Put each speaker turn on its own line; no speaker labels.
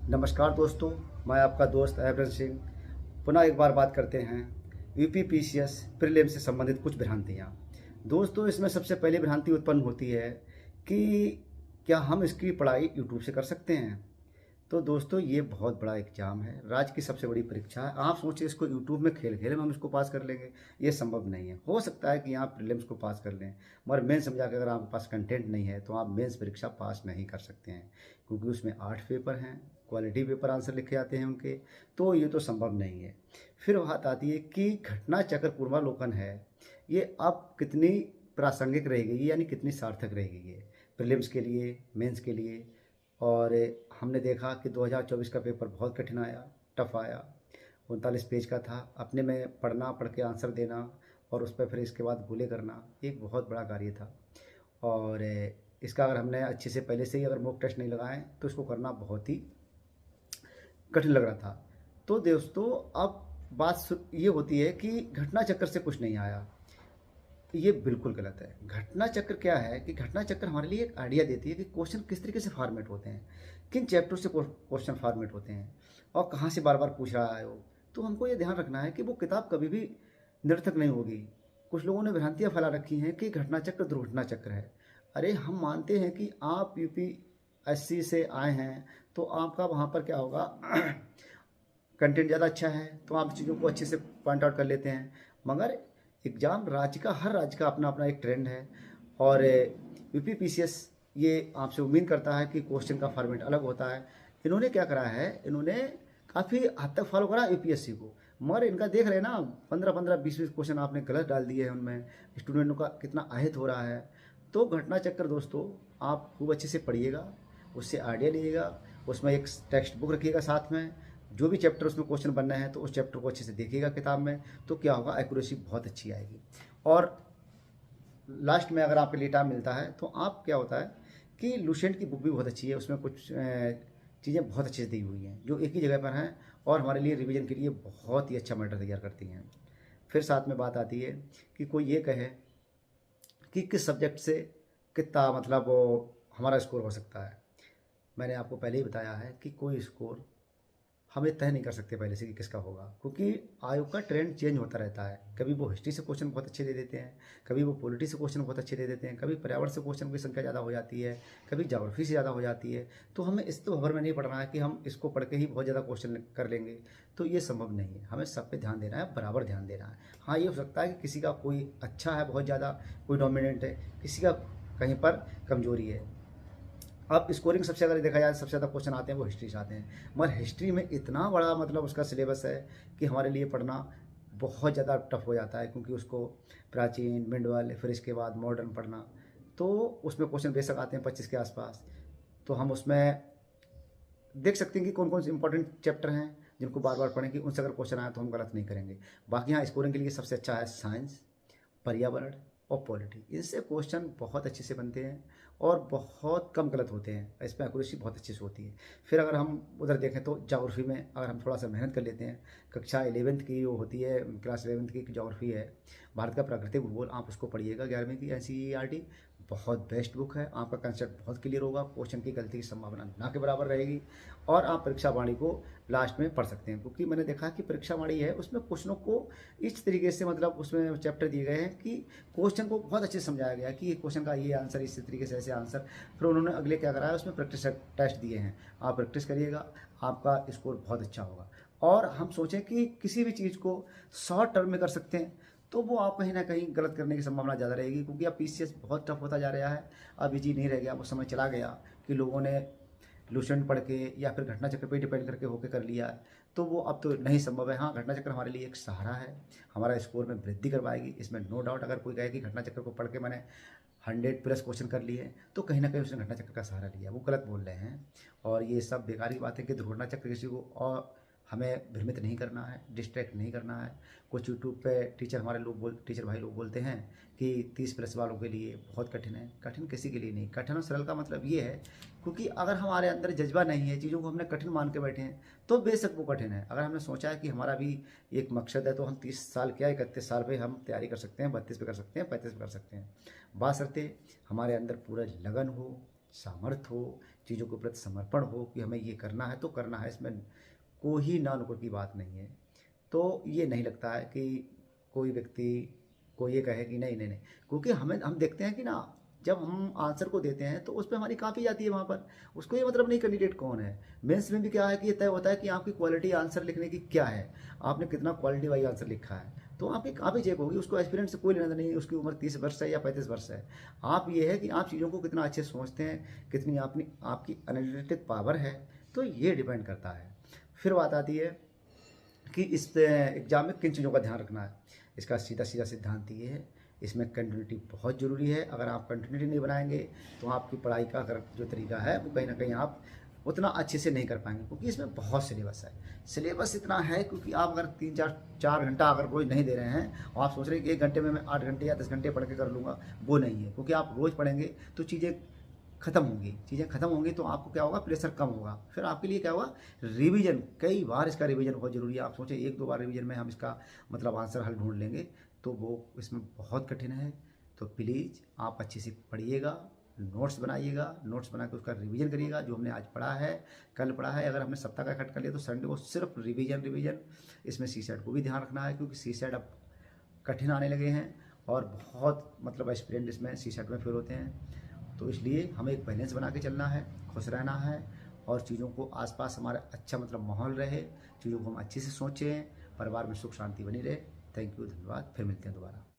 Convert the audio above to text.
नमस्कार दोस्तों, मैं आपका दोस्त एवरेंद्र सिंह। पुनः एक बार बात करते हैं यूपीपीसीएस प्रीलिम्स से संबंधित कुछ भ्रांतियाँ। दोस्तों, इसमें सबसे पहली भ्रांति उत्पन्न होती है कि क्या हम इसकी पढ़ाई यूट्यूब से कर सकते हैं। तो दोस्तों, ये बहुत बड़ा एग्जाम है, राज्य की सबसे बड़ी परीक्षा है। आप सोचिए, इसको यूट्यूब में खेल खेल में हम इसको पास कर लेंगे, ये संभव नहीं है। हो सकता है कि आप प्रीलिम्स को पास कर लें, मगर मेन समझा के अगर आपके पास कंटेंट नहीं है तो आप मेंस परीक्षा पास नहीं कर सकते हैं, क्योंकि उसमें 8 पेपर हैं, क्वालिटी पेपर आंसर लिखे जाते हैं उनके, तो ये तो संभव नहीं है। फिर बात आती है कि घटना चक्र पूर्वावलोकन है, ये अब कितनी प्रासंगिक रहेगी, यानी कितनी सार्थक रहेगी ये प्रीलिम्स के लिए, मेंस के लिए। और हमने देखा कि 2024 का पेपर बहुत कठिन आया, टफ आया, 39 पेज का था। अपने में पढ़ना, पढ़ के आंसर देना और उस पर फिर इसके बाद गोले करना एक बहुत बड़ा कार्य था। और इसका अगर हमने अच्छे से पहले से ही अगर मॉक टेस्ट नहीं लगाए तो इसको करना बहुत ही कठिन लग रहा था। तो दोस्तों, अब बात ये होती है कि घटना चक्र से कुछ नहीं आया, ये बिल्कुल गलत है। घटना चक्र क्या है कि घटना चक्र हमारे लिए एक आइडिया देती है कि क्वेश्चन किस तरीके से फॉर्मेट होते हैं, किन चैप्टर से क्वेश्चन फॉर्मेट होते हैं और कहाँ से बार बार पूछ रहा है वो। तो हमको ये ध्यान रखना है कि वो किताब कभी भी निरर्थक नहीं होगी। कुछ लोगों ने भ्रांतियाँ फैला रखी हैं कि घटना चक्र दुर्घटना चक्र है। अरे, हम मानते हैं कि आप यूपीएससी से आए हैं, तो आपका वहाँ पर क्या होगा कंटेंट ज़्यादा अच्छा है, तो आप चीज़ों को अच्छे से पॉइंट आउट कर लेते हैं। मगर एग्ज़ाम राज्य का, हर राज्य का अपना अपना एक ट्रेंड है। और यूपीपीसीएस ये आपसे उम्मीद करता है कि क्वेश्चन का फॉर्मेट अलग होता है। इन्होंने क्या करा है, इन्होंने काफ़ी हद तक फॉलो करा यूपीएससी को, मगर इनका देख रहे हैं ना, 15-15, 20-20 क्वेश्चन आपने गलत डाल दिए हैं उनमें, स्टूडेंटों का कितना आहत हो रहा है। तो घटना चक्कर दोस्तों, आप खूब अच्छे से पढ़िएगा, उससे आइडिया लीजिएगा, उसमें एक टेक्स्ट बुक रखिएगा साथ में, जो भी चैप्टर उसमें क्वेश्चन बनना है तो उस चैप्टर को अच्छे से देखिएगा किताब में, तो क्या होगा, एक्यूरेसी बहुत अच्छी आएगी। और लास्ट में अगर आपके लिए टाइम मिलता है तो आप क्या होता है कि लुसेंट की बुक भी बहुत अच्छी है, उसमें कुछ चीज़ें बहुत अच्छे से दी हुई हैं जो एक ही जगह पर हैं और हमारे लिए रिवीजन के लिए बहुत ही अच्छा मैटर तैयार करती हैं। फिर साथ में बात आती है कि कोई ये कहे कि किस सब्जेक्ट से कितना मतलब वो हमारा स्कोर हो सकता है। मैंने आपको पहले ही बताया है कि कोई स्कोर हमें तय नहीं कर सकते पहले से कि किसका होगा, क्योंकि आयोग का ट्रेंड चेंज होता रहता है। कभी वो हिस्ट्री से क्वेश्चन बहुत अच्छे दे देते हैं, कभी वो पॉलिटी से क्वेश्चन बहुत अच्छे दे देते हैं, कभी पर्यावरण से क्वेश्चन की संख्या ज़्यादा हो जाती है, कभी ज्योग्राफी से ज़्यादा हो जाती है। तो हमें इस तो खबर में नहीं पढ़ना है कि हम इसको पढ़ के ही बहुत ज़्यादा क्वेश्चन कर लेंगे, तो ये संभव नहीं है। हमें सब पे ध्यान देना है, बराबर ध्यान देना है। हाँ, ये हो सकता है कि किसी का कोई अच्छा है बहुत ज़्यादा, कोई डोमिनेंट है, किसी का कहीं पर कमजोरी है। अब स्कोरिंग सबसे अगर देखा जाए, सबसे ज़्यादा क्वेश्चन आते हैं वो हिस्ट्री से आते हैं, मगर हिस्ट्री में इतना बड़ा मतलब उसका सिलेबस है कि हमारे लिए पढ़ना बहुत ज़्यादा टफ हो जाता है, क्योंकि उसको प्राचीन, मिडवल, फिर इसके बाद मॉडर्न पढ़ना, तो उसमें क्वेश्चन बेशक आते हैं 25 के आसपास। तो हम उसमें देख सकते हैं कि कौन कौन से इंपॉर्टेंट चैप्टर हैं जिनको बार बार पढ़ेंगे, उनसे अगर क्वेश्चन आया तो हम गलत नहीं करेंगे। बाकी हाँ, स्कोरिंग के लिए सबसे अच्छा है साइंस, पर्यावरण और पॉलिटी। इनसे क्वेश्चन बहुत अच्छे से बनते हैं और बहुत कम गलत होते हैं, इसमें एक्यूरेसी बहुत अच्छे से होती है। फिर अगर हम उधर देखें तो ज्योग्राफी में अगर हम थोड़ा सा मेहनत कर लेते हैं, कक्षा 11th की जो होती है, क्लास 11th की ज्योग्राफी है, भारत का प्राकृतिक भूगोल, आप उसको पढ़िएगा 11वीं की एनसीईआरटी, बहुत बेस्ट बुक है। आपका कंसेप्ट बहुत क्लियर होगा, क्वेश्चन की गलती की संभावना ना के बराबर रहेगी और आप परीक्षा वाणी को लास्ट में पढ़ सकते हैं, क्योंकि मैंने देखा कि परीक्षा वाणी है उसमें क्वेश्चनों को इस तरीके से मतलब उसमें चैप्टर दिए गए हैं कि क्वेश्चन को बहुत अच्छे से समझाया गया है कि क्वेश्चन का ये आंसर, इस तरीके से ऐसे आंसर। फिर उन्होंने अगले क्या करा है, उसमें प्रैक्टिस टेस्ट दिए हैं, आप प्रैक्टिस करिएगा, आपका स्कोर बहुत अच्छा होगा। और हम सोचें कि किसी भी चीज़ को शॉर्ट टर्म में कर सकते हैं, तो वो आप कहीं ना कहीं गलत करने की संभावना ज़्यादा रहेगी, क्योंकि अब पीसीएस बहुत टफ होता जा रहा है। अब इजी नहीं रह गया, वो समय चला गया कि लोगों ने लुसेंट पढ़ के या फिर घटना चक्र पे डिपेंड करके होके कर लिया, तो वो अब तो नहीं संभव है। हाँ, घटना चक्र हमारे लिए एक सहारा है, हमारा स्कोर में वृद्धि करवाएगी, इसमें नो डाउट। अगर कोई कहे कि घटना चक्र को पढ़ के मैंने 100+ क्वेश्चन कर लिए, तो कहीं ना कहीं उसने घटना चक्र का सहारा लिया, वो गलत बोल रहे हैं। और ये सब बेकार की बात है कि दुर्घटना चक्र किसी को और हमें भ्रमित नहीं करना है, डिस्ट्रैक्ट नहीं करना है। कुछ यूट्यूब पे टीचर भाई लोग बोलते हैं कि 30+ वालों के लिए बहुत कठिन है। कठिन किसी के लिए नहीं, कठिन और सरल का मतलब ये है, क्योंकि अगर हमारे अंदर जज्बा नहीं है, चीज़ों को हमने कठिन मान के बैठे हैं, तो बेशक वो कठिन है। अगर हमने सोचा है कि हमारा भी एक मकसद है, तो हम 30 साल क्या 31 साल पे हम तैयारी कर सकते हैं, 32 पे कर सकते हैं, 35 पे कर सकते हैं। बात करते हमारे अंदर पूरा लगन हो, सामर्थ्य हो चीज़ों के प्रति समर्पण हो कि हमें ये करना है तो करना है, इसमें कोई ना नुक्कड़ की बात नहीं है। तो ये नहीं लगता है कि कोई व्यक्ति को ये कहे कि नहीं, नहीं, नहीं, क्योंकि हम देखते हैं कि ना जब हम आंसर को देते हैं तो उसपे हमारी कॉपी जाती है वहाँ पर। उसको ये मतलब नहीं कैंडिडेट कौन है। मेंस में भी क्या है कि ये तय होता है कि आपकी क्वालिटी आंसर लिखने की क्या है, आपने कितना क्वालिटी वाइज़ आंसर लिखा है। तो आपकी कॉपी चेक होगी, उसको एक्सपीरियंस से कोई लेना नहीं, उसकी उम्र 30 वर्ष है या 35 वर्ष है। आप ये है कि आप चीज़ों को कितना अच्छे से सोचते हैं, कितनी आपने आपकी एनालिटिक पावर है, तो ये डिपेंड करता है। फिर बात आती है कि इस एग्ज़ाम में किन चीज़ों का ध्यान रखना है। इसका सीधा-सीधा सिद्धांत ये है, इसमें कंटिन्यूटी बहुत ज़रूरी है। अगर आप कंटिन्यूटी नहीं बनाएँगे, तो आपकी पढ़ाई का अगर जो तरीका है, वो कहीं न कहीं आप उतना अच्छे से नहीं कर पाएँगे, क्योंकि इसमें बहुत सिलेबस है। सिलेबस इतना है क्योंकि आप अगर 3-4 घंटा अगर रोज़ नहीं दे रहे हैं और आप सोच रहे हैं कि 1 घंटे में मैं 8 घंटे या 10 घंटे पढ़ के कर लूँगा, वो नहीं है। क्योंकि आप रोज़ पढ़ेंगे तो चीज़ें ख़त्म होंगी तो आपको क्या होगा, प्रेशर कम होगा। फिर आपके लिए क्या होगा, रिवीजन, कई बार इसका रिवीजन बहुत ज़रूरी है। आप सोचें 1-2 बार रिवीजन में हम इसका मतलब आंसर हल ढूँढ लेंगे, तो वो इसमें बहुत कठिन है। तो प्लीज़ आप अच्छे से पढ़िएगा, नोट्स बनाइएगा, नोट्स बना के उसका रिवीजन करिएगा। जो हमने आज पढ़ा है, कल पढ़ा है, अगर हमने सप्ताह का इकट्ठा कर लिया तो संडे को सिर्फ रिवीजन। इसमें सीसेट को भी ध्यान रखना है, क्योंकि सीसेट अब कठिन आने लगे हैं और बहुत मतलब एस्पिरेंट इसमें सीसेट में फेल होते हैं। तो इसलिए हमें एक बैलेंस बना के चलना है, खुश रहना है और चीज़ों को आसपास हमारा अच्छा मतलब माहौल रहे, चीज़ों को हम अच्छे से सोचें, परिवार में सुख शांति बनी रहे। थैंक यू, धन्यवाद। फिर मिलते हैं दोबारा।